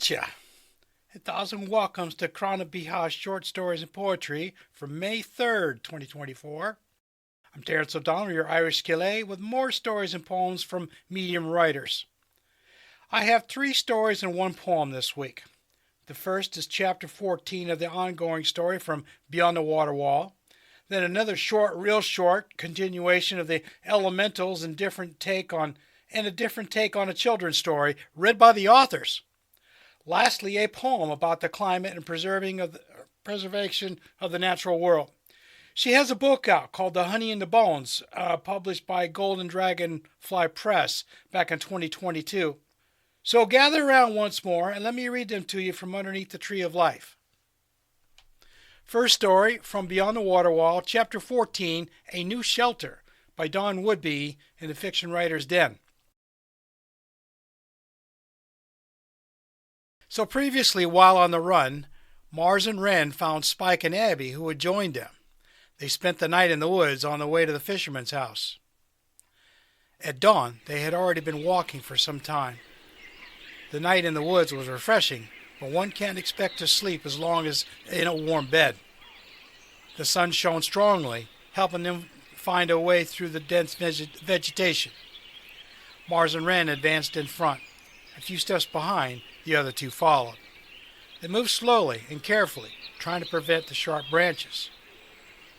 betcha! 1,000 welcomes to Krona Biha's Short Stories and Poetry for May 3rd, 2024. I'm Terrance Ó Domhnaill, your Irish scéalaí, with more stories and poems from medium writers. I have 3 stories and 1 poem this week. The first is chapter 14 of the ongoing story from Beyond the Water Wall. Then another real short continuation of the elementals and a different take on a children's story read by the authors. Lastly, a poem about the climate and preservation of the natural world. She has a book out called The Honey in the Bones, published by Golden Dragonfly Press back in 2022. So gather around once more and let me read them to you from underneath the Tree of Life. First story from Beyond the Water Wall, Chapter 14, A New Shelter, by Dawn Woodby in the Fiction Writer's Den. So previously, while on the run, Mars and Wren found Spike and Abby, who had joined them. They spent the night in the woods on the way to the fisherman's house. At dawn, they had already been walking for some time. The night in the woods was refreshing, but one can't expect to sleep as long as in a warm bed. The sun shone strongly, helping them find a way through the dense vegetation. Mars and Wren advanced in front. A few steps behind, the other two followed. They moved slowly and carefully, trying to prevent the sharp branches.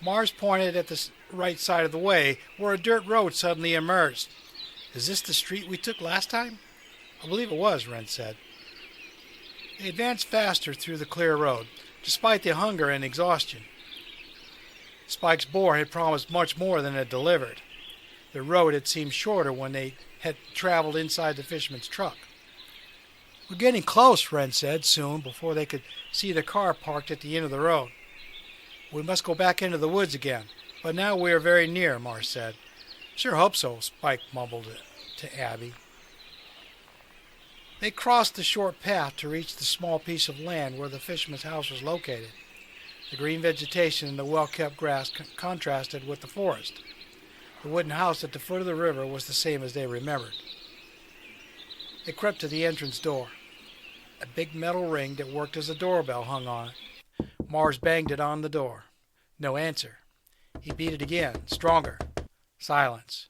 Mars pointed at the right side of the way, where a dirt road suddenly emerged. "Is this the street we took last time?" "I believe it was," Wren said. They advanced faster through the clear road, despite their hunger and exhaustion. Spike's boar had promised much more than it delivered. The road had seemed shorter when they had traveled inside the fisherman's truck. "We're getting close," Wren said soon, before they could see the car parked at the end of the road. "We must go back into the woods again, but now we are very near," Mars said. "Sure hope so," Spike mumbled to Abby. They crossed the short path to reach the small piece of land where the fisherman's house was located. The green vegetation and the well-kept grass contrasted with the forest. The wooden house at the foot of the river was the same as they remembered. They crept to the entrance door. A big metal ring that worked as a doorbell hung on it. Mars banged it on the door. No answer. He beat it again, stronger. Silence.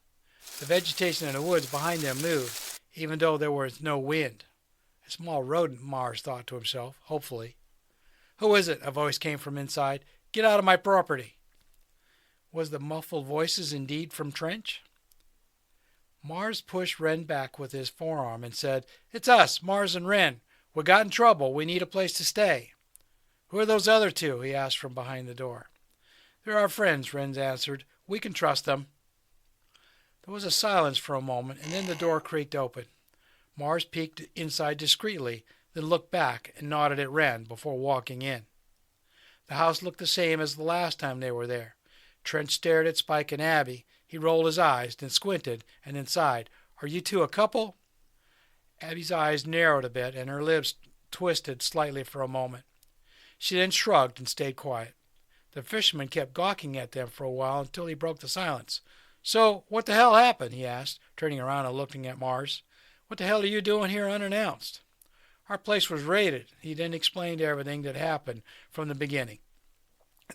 The vegetation in the woods behind them moved, even though there was no wind. A small rodent, Mars thought to himself, hopefully. "Who is it?" a voice came from inside. "Get out of my property." Was the muffled voices indeed from Trench? Mars pushed Wren back with his forearm and said, "It's us, Mars and Wren. We got in trouble. We need a place to stay." "Who are those other two?" he asked from behind the door. "They're our friends," Wren answered. "We can trust them." There was a silence for a moment, and then the door creaked open. Mars peeked inside discreetly, then looked back and nodded at Wren before walking in. The house looked the same as the last time they were there. Trench stared at Spike and Abby. He rolled his eyes, then squinted, and then sighed. "Are you two a couple?" Abby's eyes narrowed a bit, and her lips twisted slightly for a moment. She then shrugged and stayed quiet. The fisherman kept gawking at them for a while until he broke the silence. "So, what the hell happened?" he asked, turning around and looking at Mars. "What the hell are you doing here unannounced?" "Our place was raided." He then explained everything that happened from the beginning.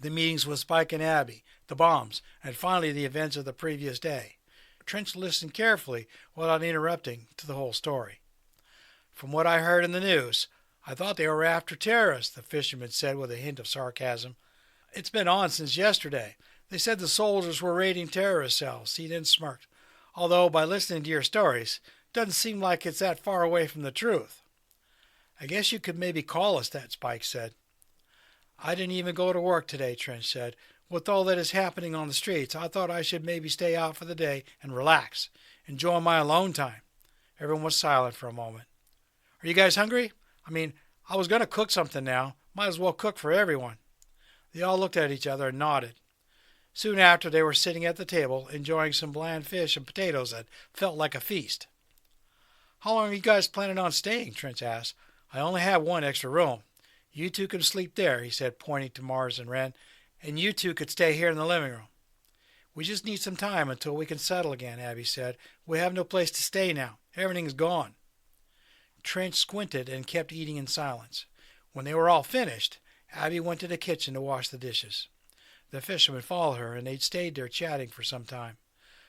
The meetings with Spike and Abby, the bombs, and finally the events of the previous day. Trench listened carefully without interrupting to the whole story. "From what I heard in the news, I thought they were after terrorists," the fisherman said with a hint of sarcasm. "It's been on since yesterday. They said the soldiers were raiding terrorist cells." He then smirked. "Although, by listening to your stories, doesn't seem like it's that far away from the truth." "I guess you could maybe call us that," Spike said. "I didn't even go to work today," Trench said. "With all that is happening on the streets, I thought I should maybe stay out for the day and relax, enjoy my alone time." Everyone was silent for a moment. "Are you guys hungry? I was going to cook something now. Might as well cook for everyone." They all looked at each other and nodded. Soon after, they were sitting at the table, enjoying some bland fish and potatoes that felt like a feast. "How long are you guys planning on staying?" Trench asked. "I only have one extra room. You two can sleep there," he said, pointing to Mars and Wren, "and you two could stay here in the living room." "We just need some time until we can settle again," Abby said. "We have no place to stay now. Everything's gone." Trent squinted and kept eating in silence. When they were all finished, Abby went to the kitchen to wash the dishes. The fisherman followed her, and they'd stayed there chatting for some time.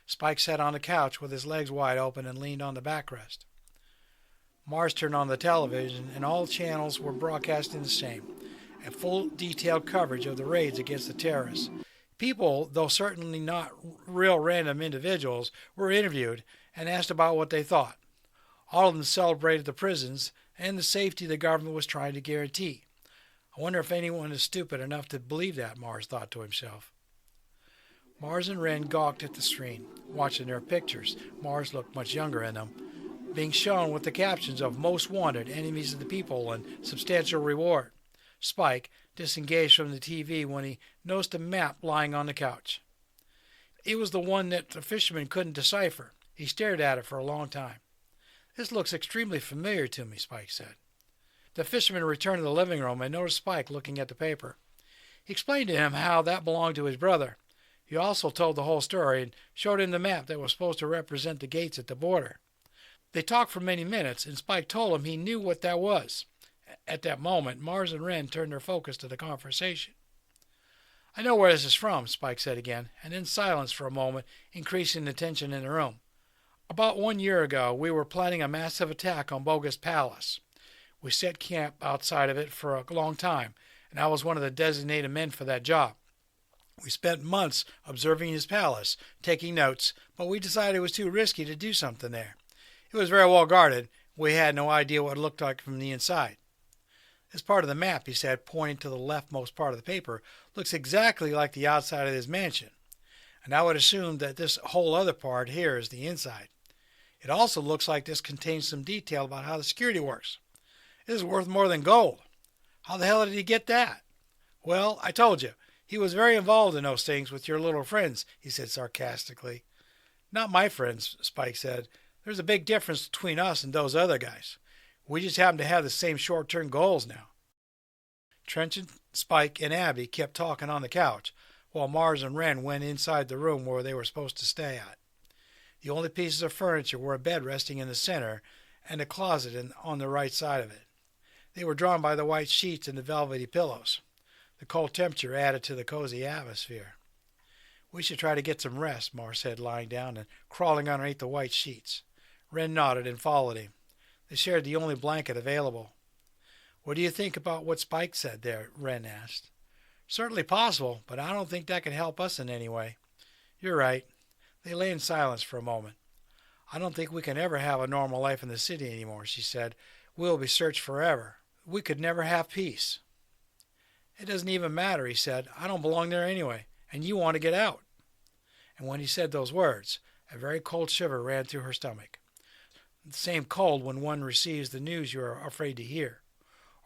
Spike sat on the couch with his legs wide open and leaned on the backrest. Mars turned on the television, and all channels were broadcasting the same, a full detailed coverage of the raids against the terrorists. People, though certainly not real random individuals, were interviewed and asked about what they thought. All of them celebrated the prisons and the safety the government was trying to guarantee. I wonder if anyone is stupid enough to believe that, Mars thought to himself. Mars and Wren gawked at the screen, watching their pictures. Mars looked much younger in them, being shown with the captions of Most Wanted, Enemies of the People, and Substantial Reward. Spike disengaged from the TV when he noticed a map lying on the couch. It was the one that the fisherman couldn't decipher. He stared at it for a long time. "This looks extremely familiar to me," Spike said. The fisherman returned to the living room and noticed Spike looking at the paper. He explained to him how that belonged to his brother. He also told the whole story and showed him the map that was supposed to represent the gates at the border. They talked for many minutes, and Spike told him he knew what that was. At that moment, Mars and Wren turned their focus to the conversation. "I know where this is from," Spike said again, and then silence for a moment, increasing the tension in the room. "About 1 year ago, we were planning a massive attack on Bogus Palace. We set camp outside of it for a long time, and I was one of the designated men for that job. We spent months observing his palace, taking notes, but we decided it was too risky to do something there. It was very well guarded. We had no idea what it looked like from the inside. This part of the map," he said, pointing to the leftmost part of the paper, "looks exactly like the outside of this mansion. And I would assume that this whole other part here is the inside. It also looks like this contains some detail about how the security works. This is worth more than gold. How the hell did he get that?" "Well, I told you. He was very involved in those things with your little friends," he said sarcastically. "Not my friends," Spike said. "There's a big difference between us and those other guys. We just happen to have the same short-term goals now." Trenton, Spike, and Abby kept talking on the couch, while Mars and Wren went inside the room where they were supposed to stay at. The only pieces of furniture were a bed resting in the center and a closet on the right side of it. They were drawn by the white sheets and the velvety pillows. The cold temperature added to the cozy atmosphere. "We should try to get some rest," Mars said, lying down and crawling underneath the white sheets. Wren nodded and followed him. They shared the only blanket available. "What do you think about what Spike said there?" Wren asked. "Certainly possible, but I don't think that could help us in any way." "You're right." They lay in silence for a moment. "I don't think we can ever have a normal life in the city anymore," she said. "We'll be searched forever. We could never have peace." "It doesn't even matter," he said. "I don't belong there anyway, and you want to get out." And when he said those words, a very cold shiver ran through her stomach. The same cold when one receives the news you are afraid to hear,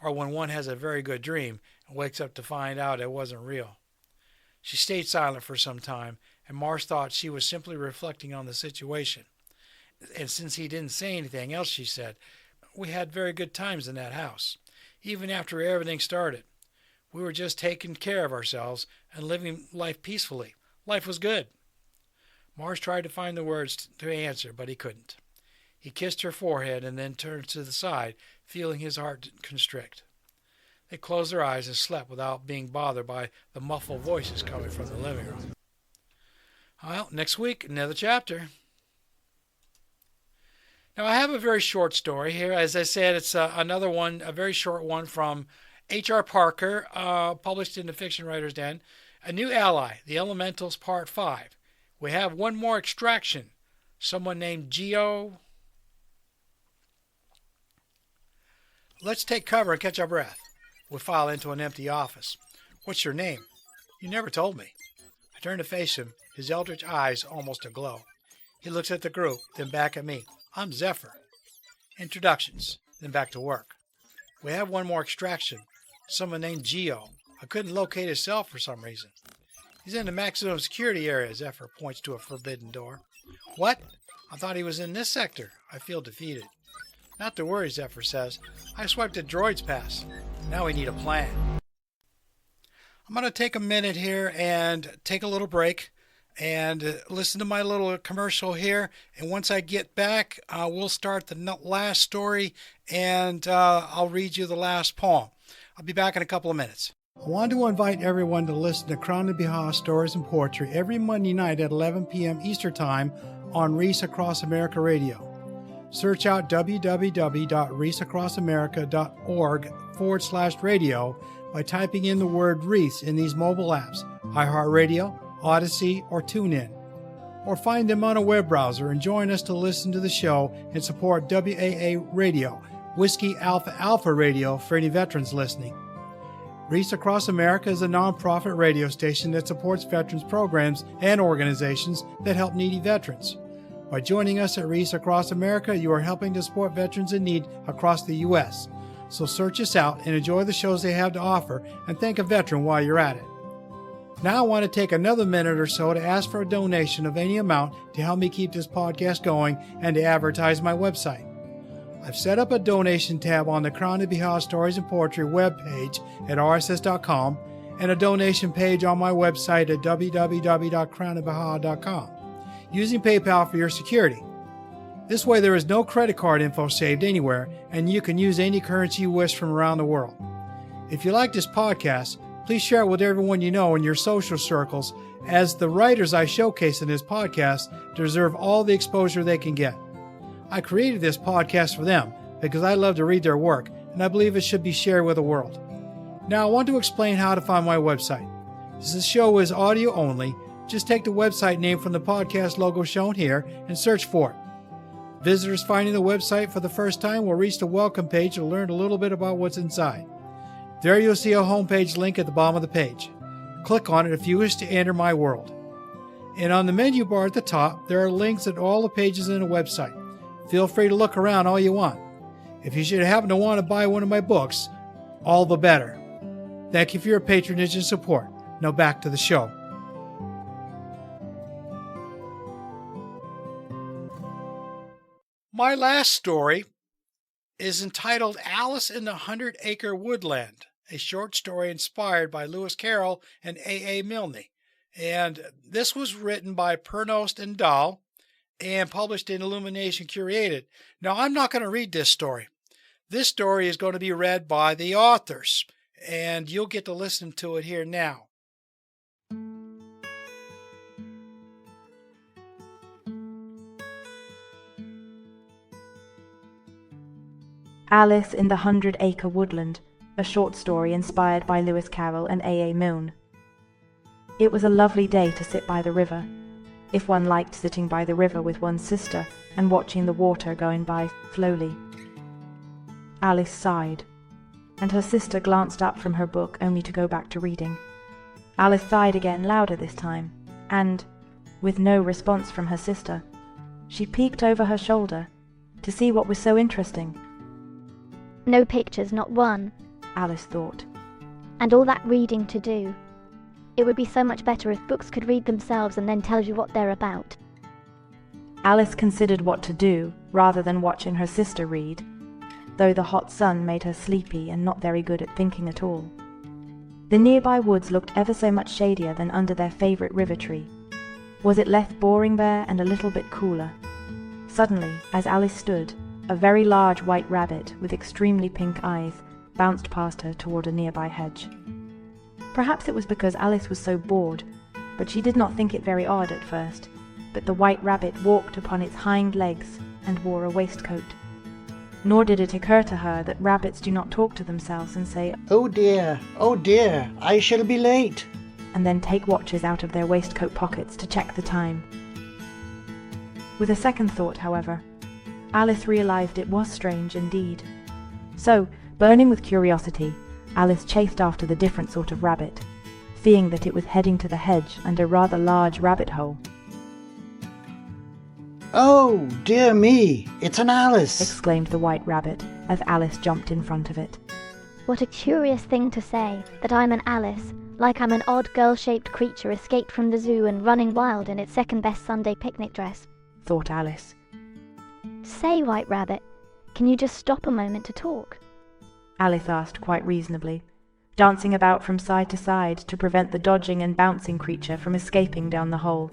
or when one has a very good dream and wakes up to find out it wasn't real. She stayed silent for some time, and Mars thought she was simply reflecting on the situation. And since he didn't say anything else, she said, "We had very good times in that house, even after everything started. We were just taking care of ourselves and living life peacefully. Life was good." Mars tried to find the words to answer, but he couldn't. He kissed her forehead and then turned to the side, feeling his heart constrict. They closed their eyes and slept without being bothered by the muffled voices coming from the living room. Well, next week, another chapter. Now, I have a very short story here. As I said, it's another one, a very short one from H.R. Parker, published in the Fiction Writer's Den. A New Ally, The Elementals, Part 5. We have one more extraction. Someone named Geo. Let's take cover and catch our breath. We file into an empty office. "What's your name?" "You never told me." I turn to face him, his eldritch eyes almost aglow. He looks at the group, then back at me. "I'm Zephyr." Introductions, then back to work. "We have one more extraction. Someone named Geo. I couldn't locate his cell for some reason." "He's in the maximum security area," Zephyr points to a forbidden door. "What? I thought he was in this sector." I feel defeated. "Not to worry," Zephyr says. "I swiped the droids past. Now we need a plan." I'm going to take a minute here and take a little break. and listen to my little commercial here. And once I get back, we'll start the last story, and I'll read you the last poem. I'll be back in a couple of minutes. I want to invite everyone to listen to Crown of Baja Stories and Poetry every Monday night at 11 p.m. Eastern Time on Reese Across America Radio. Search out www.reaseacrossamerica.org/radio by typing in the word Reese in these mobile apps, iHeartRadio, Odyssey, or TuneIn. Or find them on a web browser and join us to listen to the show and support WAA Radio, Whiskey Alpha Alpha Radio for any veterans listening. Reese Across America is a nonprofit radio station that supports veterans programs and organizations that help needy veterans. By joining us at Reese Across America, you are helping to support veterans in need across the U.S. So search us out and enjoy the shows they have to offer, and thank a veteran while you're at it. Now I want to take another minute or so to ask for a donation of any amount to help me keep this podcast going and to advertise my website. I've set up a donation tab on the Crown of Baja Stories and Poetry webpage at rss.com and a donation page on my website at www.crownofbaja.com, using PayPal for your security. This way there is no credit card info saved anywhere, and you can use any currency you wish from around the world. If you like this podcast, please share it with everyone you know in your social circles, as the writers I showcase in this podcast deserve all the exposure they can get. I created this podcast for them because I love to read their work, and I believe it should be shared with the world. Now I want to explain how to find my website. Since the show is audio only, just take the website name from the podcast logo shown here and search for it. Visitors finding the website for the first time will reach the welcome page to learn a little bit about what's inside. There you'll see a homepage link at the bottom of the page. Click on it if you wish to enter my world. And on the menu bar at the top, there are links at all the pages in the website. Feel free to look around all you want. If you should happen to want to buy one of my books, all the better. Thank you for your patronage and support. Now back to the show. My last story is entitled Alice in the 100-Acre Woodland, a short story inspired by Lewis Carroll and A.A. Milne. And this was written by Terrance Ó Domhnaill and published in Illumination Curated. Now, I'm not going to read this story. This story is going to be read by the authors, and you'll get to listen to it here now. Alice in the 100-Acre Woodland, a short story inspired by Lewis Carroll and A.A. Milne. It was a lovely day to sit by the river, if one liked sitting by the river with one's sister and watching the water going by slowly. Alice sighed, and her sister glanced up from her book only to go back to reading. Alice sighed again, louder this time, and, with no response from her sister, she peeked over her shoulder to see what was so interesting. No pictures, not one, Alice thought. and all that reading to do. It would be so much better if books could read themselves and then tell you what they're about. Alice considered what to do rather than watching her sister read, though the hot sun made her sleepy and not very good at thinking at all. The nearby woods looked ever so much shadier than under their favourite river tree. Was it less boring there and a little bit cooler? Suddenly, as Alice stood, a very large white rabbit with extremely pink eyes bounced past her toward a nearby hedge. Perhaps it was because Alice was so bored, but she did not think it very odd at first. But the white rabbit walked upon its hind legs and wore a waistcoat. Nor did it occur to her that rabbits do not talk to themselves and say, oh dear, I shall be late," and then take watches out of their waistcoat pockets to check the time. With a second thought, however, Alice realized it was strange indeed. So, burning with curiosity, Alice chased after the different sort of rabbit, fearing that it was heading to the hedge and a rather large rabbit hole. "Oh, dear me, it's an Alice!" exclaimed the white rabbit as Alice jumped in front of it. What a curious thing to say, that I'm an Alice, like I'm an odd girl-shaped creature escaped from the zoo and running wild in its second-best Sunday picnic dress, thought Alice. Say, White Rabbit, can you just stop a moment to talk? Alice asked quite reasonably, dancing about from side to side to prevent the dodging and bouncing creature from escaping down the hole.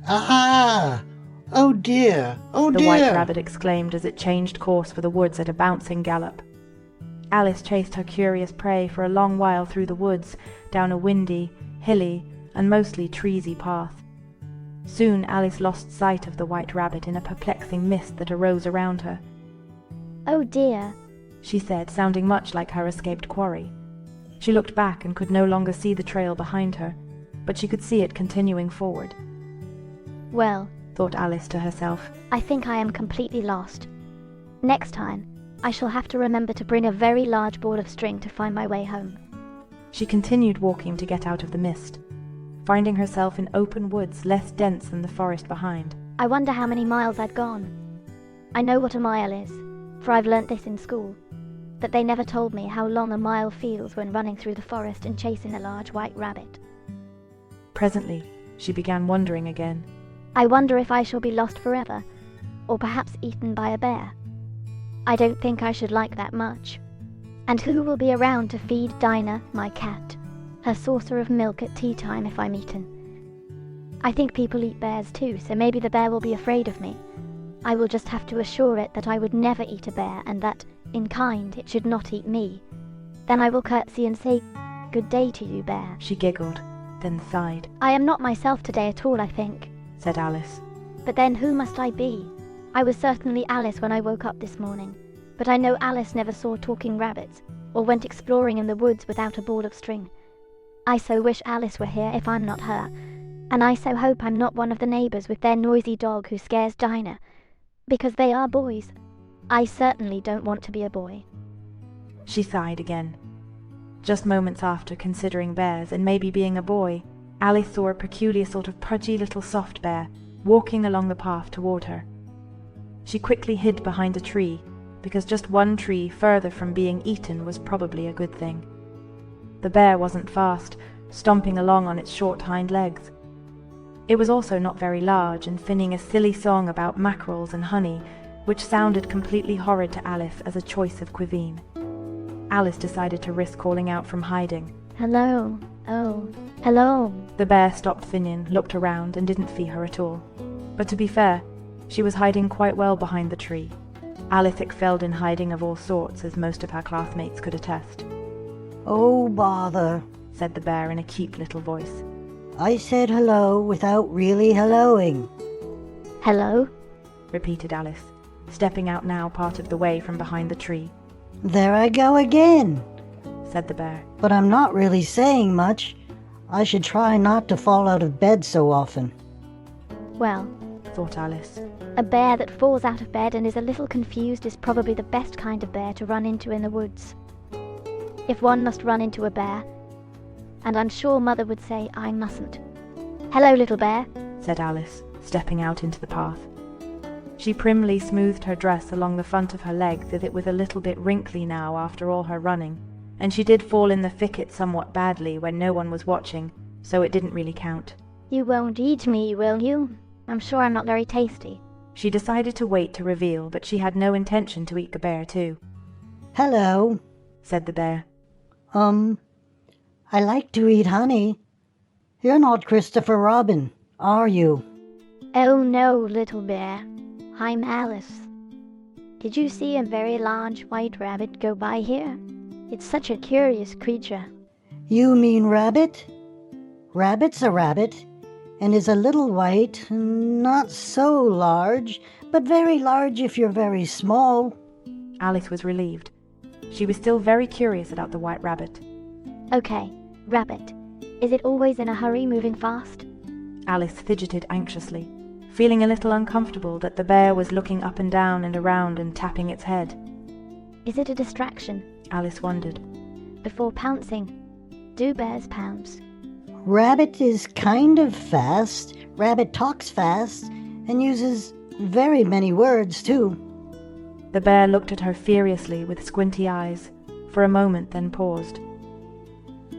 Ah! Oh dear! Oh the dear! white rabbit exclaimed as it changed course for the woods at a bouncing gallop. Alice chased her curious prey for a long while through the woods, down a windy, hilly, and mostly treesy path. Soon Alice lost sight of the white rabbit in a perplexing mist that arose around her. Oh dear, She said, sounding much like her escaped quarry. She looked back and could no longer see the trail behind her, but she could see it continuing forward. well, Thought Alice to herself. I think I am completely lost. Next time, I shall have to remember to bring a very large ball of string to find my way home. She continued walking to get out of the mist, finding herself in open woods less dense than the forest behind. I wonder how many miles I'd gone. I know what a mile is, for I've learnt this in school, but they never told me how long a mile feels when running through the forest and chasing a large white rabbit. Presently, she began wondering again. I wonder if I shall be lost forever, or perhaps eaten by a bear. I don't think I should like that much. And who will be around to feed Dinah, my cat, her saucer of milk at tea time if I'm eaten? I think people eat bears too, so maybe the bear will be afraid of me. I will just have to assure it that I would never eat a bear and that, in kind, it should not eat me. Then I will curtsy and say, "Good day to you, bear." She giggled, then sighed. I am not myself today at all, I think. Said Alice. But then who must I be? I was certainly Alice when I woke up this morning, but I know Alice never saw talking rabbits, or went exploring in the woods without a ball of string. I so wish Alice were here if I'm not her, and I so hope I'm not one of the neighbours with their noisy dog who scares Dinah, because they are boys. I certainly don't want to be a boy. She sighed again. Just moments after considering bears and maybe being a boy, Alice saw a peculiar sort of pudgy little soft bear walking along the path toward her. She quickly hid behind a tree, because just one tree further from being eaten was probably a good thing. The bear wasn't fast, stomping along on its short hind legs. It was also not very large and finning a silly song about mackerels and honey, which sounded completely horrid to Alice as a choice of cuisine. Alice decided to risk calling out from hiding. Hello. Oh, hello. The bear stopped finning, looked around, and didn't see her at all. But to be fair, she was hiding quite well behind the tree. Alice excelled in hiding of all sorts, as most of her classmates could attest. Oh, bother, Said the bear in a cute little voice. I said hello without really helloing. Hello? Repeated Alice, stepping out now part of the way from behind the tree. There I go again. Said the bear. But I'm not really saying much. I should try not to fall out of bed so often. Well, Thought Alice. a bear that falls out of bed and is a little confused is probably the best kind of bear to run into in the woods. If one must run into a bear, and I'm sure Mother would say I mustn't. Hello, little bear, Said Alice, stepping out into the path. She primly smoothed her dress along the front of her legs, as it was a little bit wrinkly now after all her running, and she did fall in the thicket somewhat badly when no one was watching, so it didn't really count. You won't eat me, will you? I'm sure I'm not very tasty. She decided to wait to reveal, but she had no intention to eat the bear too. Hello. Said the bear. I like to eat honey. You're not Christopher Robin, are you? Oh no, little bear. I'm Alice. Did you see a very large white rabbit go by here? It's such a curious creature. You mean rabbit? Rabbit's a rabbit, and is a little white, not so large, but very large if you're very small. Alice was relieved. She was still very curious about the white rabbit. Okay, rabbit. Is it always in a hurry, moving fast? Alice fidgeted anxiously, feeling a little uncomfortable that the bear was looking up and down and around and tapping its head. Is it a distraction? Alice wondered. Before pouncing, do bears pounce? Rabbit is kind of fast. Rabbit talks fast and uses very many words, too. The bear looked at her furiously with squinty eyes, for a moment then paused.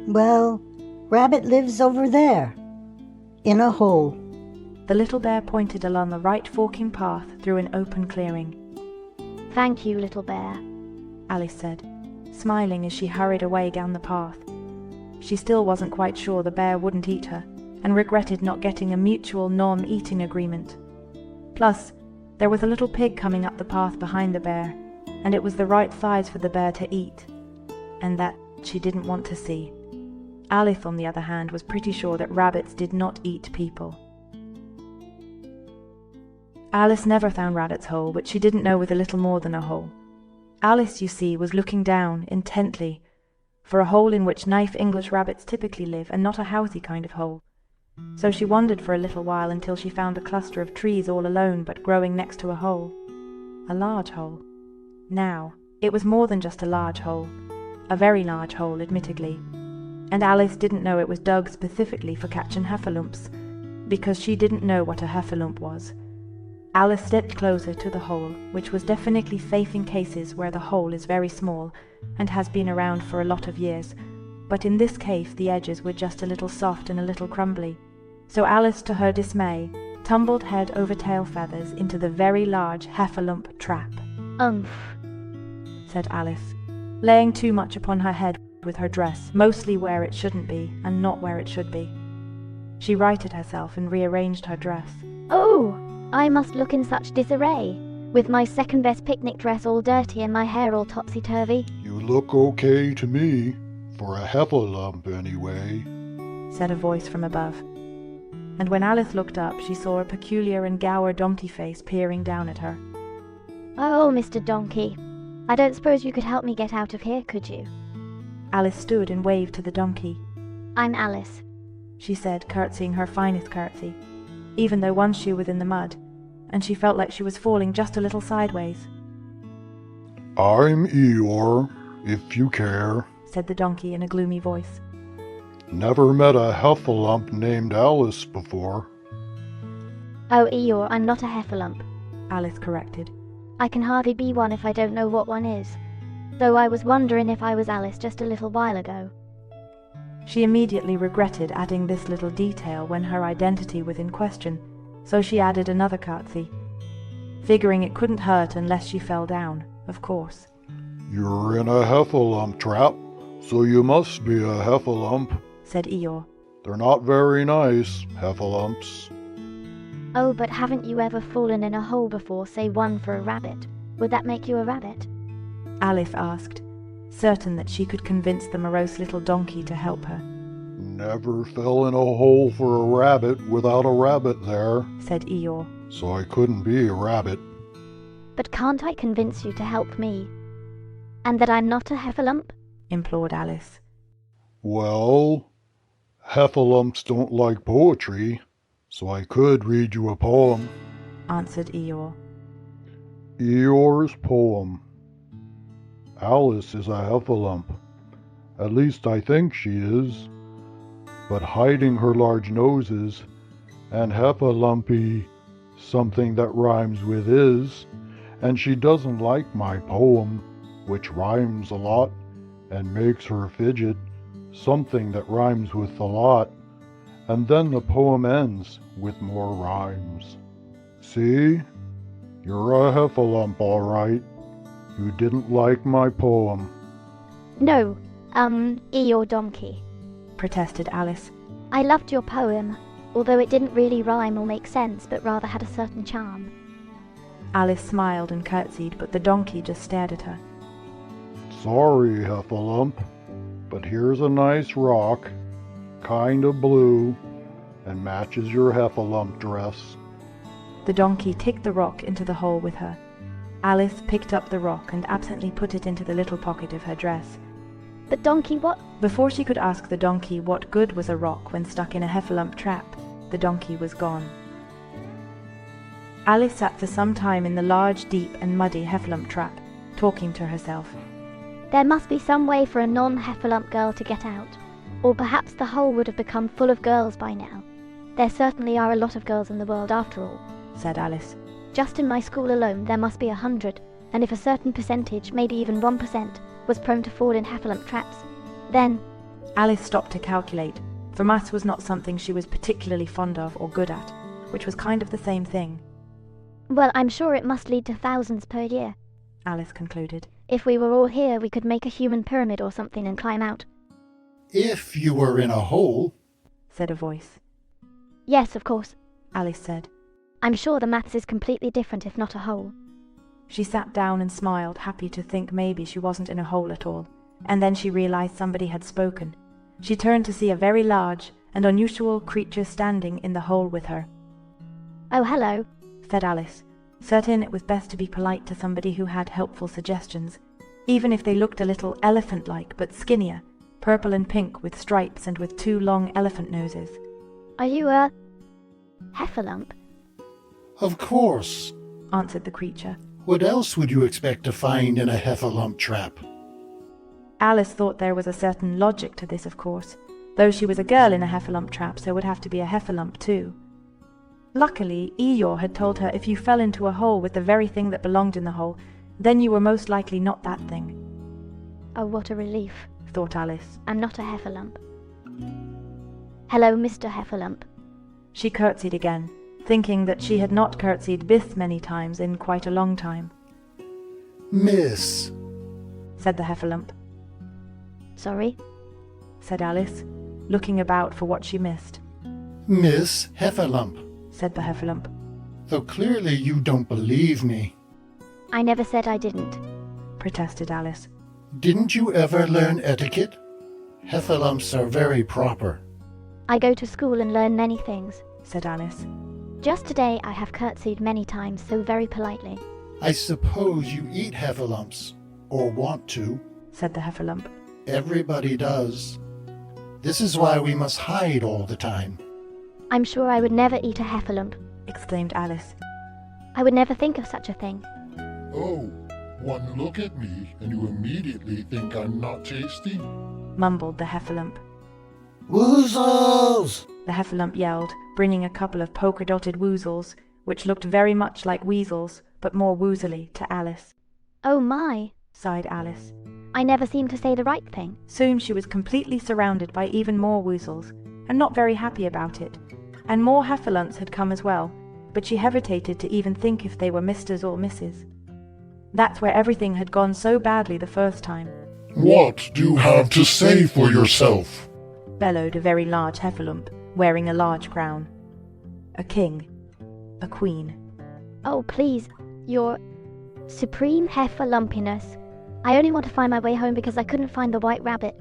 Well, Rabbit lives over there, in a hole. The little bear pointed along the right forking path through an open clearing. Thank you, little bear. Alice said, smiling as she hurried away down the path. She still wasn't quite sure the bear wouldn't eat her, and regretted not getting a mutual non-eating agreement. Plus, there was a little pig coming up the path behind the bear, and it was the right size for the bear to eat, and that she didn't want to see. Alice, on the other hand, was pretty sure that rabbits did not eat people. Alice never found Rabbit's hole, which she didn't know was a little more than a hole. Alice, you see, was looking down intently for a hole in which nice English rabbits typically live, and not a housey kind of hole. So she wandered for a little while until she found a cluster of trees all alone but growing next to a hole. A large hole. Now, it was more than just a large hole. A very large hole, admittedly. And Alice didn't know it was dug specifically for catching heffalumps, because she didn't know what a heffalump was. Alice stepped closer to the hole, which was definitely safe in cases where the hole is very small and has been around for a lot of years, but in this case the edges were just a little soft and a little crumbly. So Alice, to her dismay, tumbled head over tail feathers into the very large heffalump trap. "Umph," said Alice, laying too much upon her head with her dress, mostly where it shouldn't be and not where it should be. She righted herself and rearranged her dress. "Oh, I must look in such disarray, with my second-best picnic dress all dirty and my hair all topsy-turvy." "You look okay to me, for a heffalump anyway," said a voice from above. And when Alice looked up, she saw a peculiar and dour donkey face peering down at her. "Oh, Mr. Donkey, I don't suppose you could help me get out of here, could you?" Alice stood and waved to the donkey. "I'm Alice," she said, curtsying her finest curtsy, even though one shoe was in the mud, and she felt like she was falling just a little sideways. "I'm Eeyore, if you care." said the donkey in a gloomy voice. "Never met a heffalump named Alice before." "Oh, Eeyore, I'm not a heffalump," Alice corrected. "I can hardly be one if I don't know what one is, though I was wondering if I was Alice just a little while ago." She immediately regretted adding this little detail when her identity was in question, so she added another curtsy, figuring it couldn't hurt unless she fell down, of course. "You're in a heffalump trap, so you must be a heffalump," said Eeyore. "They're not very nice, heffalumps." "Oh, but haven't you ever fallen in a hole before, say one for a rabbit? Would that make you a rabbit?" Alice asked, certain that she could convince the morose little donkey to help her. "Never fell in a hole for a rabbit without a rabbit there," said Eeyore. "so I couldn't be a rabbit." "But can't I convince you to help me? And that I'm not a heffalump?" implored Alice. "Well, heffalumps don't like poetry, so I could read you a poem," answered Eeyore. "Eeyore's poem. Alice is a heffalump. At least I think she is. But hiding her large noses, and heffalumpy something that rhymes with is, and she doesn't like my poem, which rhymes a lot, and makes her fidget, something that rhymes with a lot, and then the poem ends with more rhymes. See? You're a heffalump, all right. You didn't like my poem." "No, Eeyore Donkey," protested Alice. "I loved your poem, although it didn't really rhyme or make sense, but rather had a certain charm." Alice smiled and curtsied, but the donkey just stared at her. "Sorry, heffalump, but here's a nice rock, kind of blue, and matches your heffalump dress." The donkey ticked the rock into the hole with her. Alice picked up the rock and absently put it into the little pocket of her dress. "But Donkey, what—" Before she could ask the donkey what good was a rock when stuck in a heffalump trap, the donkey was gone. Alice sat for some time in the large, deep and muddy heffalump trap, talking to herself. There must be some way for a non-heffalump girl to get out, or perhaps the hole would have become full of girls by now. There certainly are a lot of girls in the world after all, said Alice. Just in my school alone there must be 100, and if a certain percentage, maybe even 1%, was prone to fall in heffalump traps, then— Alice stopped to calculate, for maths was not something she was particularly fond of or good at, which was kind of the same thing. "Well, I'm sure it must lead to thousands per year," Alice concluded. "If we were all here we could make a human pyramid or something and climb out." "If you were in a hole," said a voice. Yes, of course. Alice said. I'm sure the maths is completely different if not a hole. She sat down and smiled, happy to think maybe she wasn't in a hole at all. And then she realized somebody had spoken. She turned to see a very large and unusual creature standing in the hole with her. Oh, hello, said Alice, certain it was best to be polite to somebody who had helpful suggestions, even if they looked a little elephant-like but skinnier, purple and pink with stripes and with 2 long elephant noses. Are you a heffalump? Of course, answered the creature. What else would you expect to find in a heffalump trap? Alice thought there was a certain logic to this, of course. Though she was a girl in a heffalump trap, so would have to be a heffalump too. Luckily, Eeyore had told her if you fell into a hole with the very thing that belonged in the hole, then you were most likely not that thing. Oh, what a relief, thought Alice. I'm not a heffalump. Hello, Mr. Heffalump. She curtsied again, thinking that she had not curtsied this many times in quite a long time. Miss, said the heffalump. Sorry, said Alice, looking about for what she missed. Miss Heffalump, said the heffalump. Though clearly you don't believe me. I never said I didn't, protested Alice. Didn't you ever learn etiquette? Heffalumps are very proper. I go to school and learn many things, said Alice. Just today I have curtsied many times so very politely. I suppose you eat heffalumps, or want to, said the heffalump. Everybody does. This is why we must hide all the time. I'm sure I would never eat a heffalump, exclaimed Alice. I would never think of such a thing. Oh, one look at me and you immediately think I'm not tasty? Mumbled the heffalump. Woozles! The heffalump yelled, bringing a couple of polka-dotted woozles, which looked very much like weasels, but more woozily, to Alice. Oh my, sighed Alice. I never seem to say the right thing. Soon she was completely surrounded by even more woozles, and not very happy about it. And more heffalumps had come as well, but she hesitated to even think if they were Misters or Misses. That's where everything had gone so badly the first time. What do you have to say for yourself? Bellowed a very large heffalump, wearing a large crown. A king. A queen. Oh, please, your supreme heffalumpiness. I only want to find my way home because I couldn't find the white rabbit.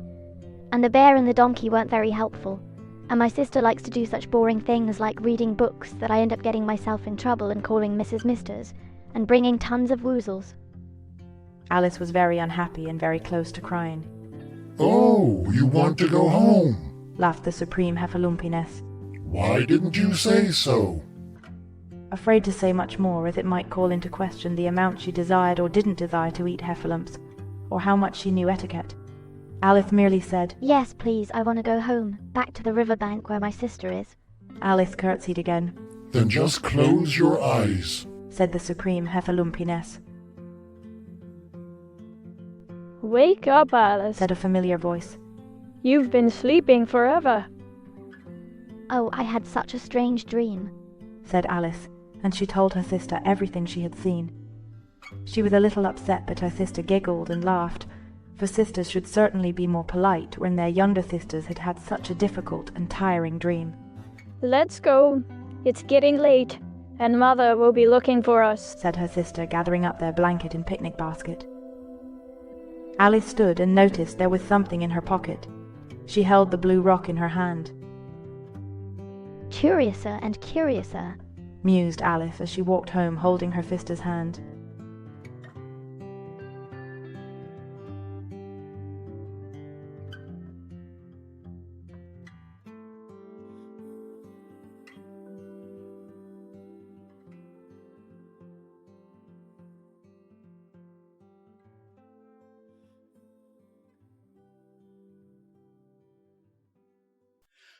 And the bear and the donkey weren't very helpful. And my sister likes to do such boring things like reading books that I end up getting myself in trouble and calling Mrs. Misters, and bringing tons of woozles. Alice was very unhappy and very close to crying. Oh, you want to go home? Laughed the supreme heffalumpiness. Why didn't you say so? Afraid to say much more, as it might call into question the amount she desired or didn't desire to eat heffalumps, or how much she knew etiquette. Alice merely said, Yes, please, I want to go home, back to the riverbank where my sister is. Alice curtsied again. Then just close your eyes, said the supreme heffalumpiness. Wake up, Alice, said a familiar voice. You've been sleeping forever. Oh, I had such a strange dream, said Alice, and she told her sister everything she had seen. She was a little upset, but her sister giggled and laughed, for sisters should certainly be more polite when their younger sisters had had such a difficult and tiring dream. Let's go. It's getting late, and Mother will be looking for us, said her sister, gathering up their blanket and picnic basket. Alice stood and noticed there was something in her pocket. She held the blue rock in her hand. Curiouser and curiouser, mused Alice as she walked home holding her sister's hand.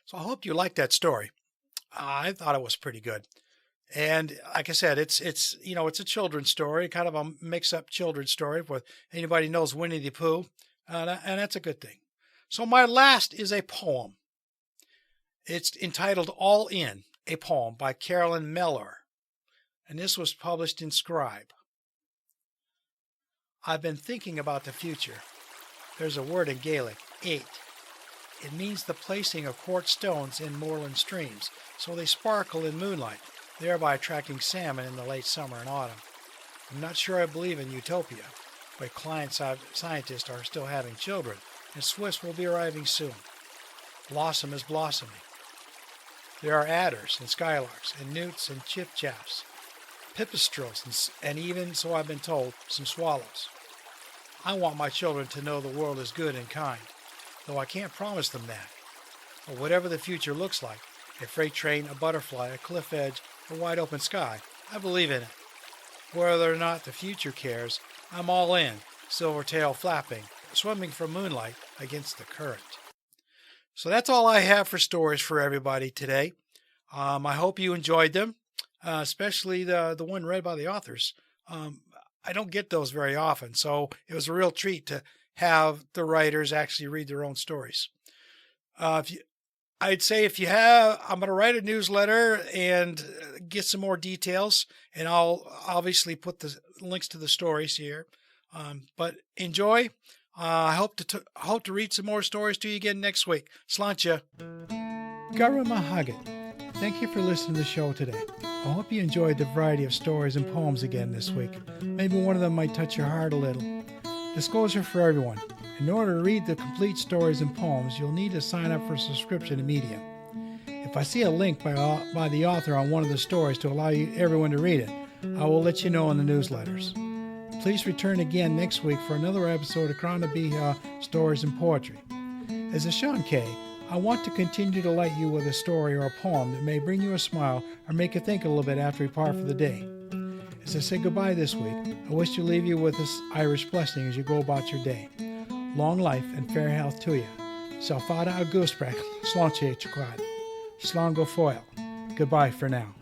So I hope you liked that story. I thought it was pretty good. And like I said, it's a children's story, kind of a mix-up children's story. If anybody knows Winnie the Pooh, and that's a good thing. So my last is a poem. It's entitled All In, a poem by Carolyn Miller. And this was published in Scribe. I've been thinking about the future. There's a word in Gaelic, eight. It means the placing of quartz stones in moorland streams so they sparkle in moonlight, thereby attracting salmon in the late summer and autumn. I'm not sure I believe in utopia, but client scientists are still having children, and swifts will be arriving soon. Blossom is blossoming. There are adders and skylarks and newts and chiffchaffs, pipistrelles, and even, so I've been told, some swallows. I want my children to know the world is good and kind, though I can't promise them that. But whatever the future looks like, a freight train, a butterfly, a cliff edge, a wide open sky, I believe in it. Whether or not the future cares, I'm all in, silvertail flapping, swimming for moonlight against the current. So that's all I have for stories for everybody today. I hope you enjoyed them, especially the one read by the authors. I don't get those very often, so it was a real treat to have the writers actually read their own stories. I'd say if you have, I'm going to write a newsletter and get some more details, and I'll obviously put the links to the stories here. But enjoy. I hope to read some more stories to you again next week. Sláinte. Garamahagat. Thank you for listening to the show today. I hope you enjoyed the variety of stories and poems again this week. Maybe one of them might touch your heart a little. Disclosure for everyone. In order to read the complete stories and poems, you'll need to sign up for a subscription to Medium. If I see a link by the author on one of the stories to allow everyone to read it, I will let you know in the newsletters. Please return again next week for another episode of Krana Biha Stories and Poetry. As a Sean K, I want to continue to delight you with a story or a poem that may bring you a smile or make you think a little bit after we part for the day. As I say goodbye this week, I wish to leave you with this Irish blessing as you go about your day. Long life and fair health to you. Salfada Augustbrek, Sláinte Chquad. Slán go foil. Goodbye for now.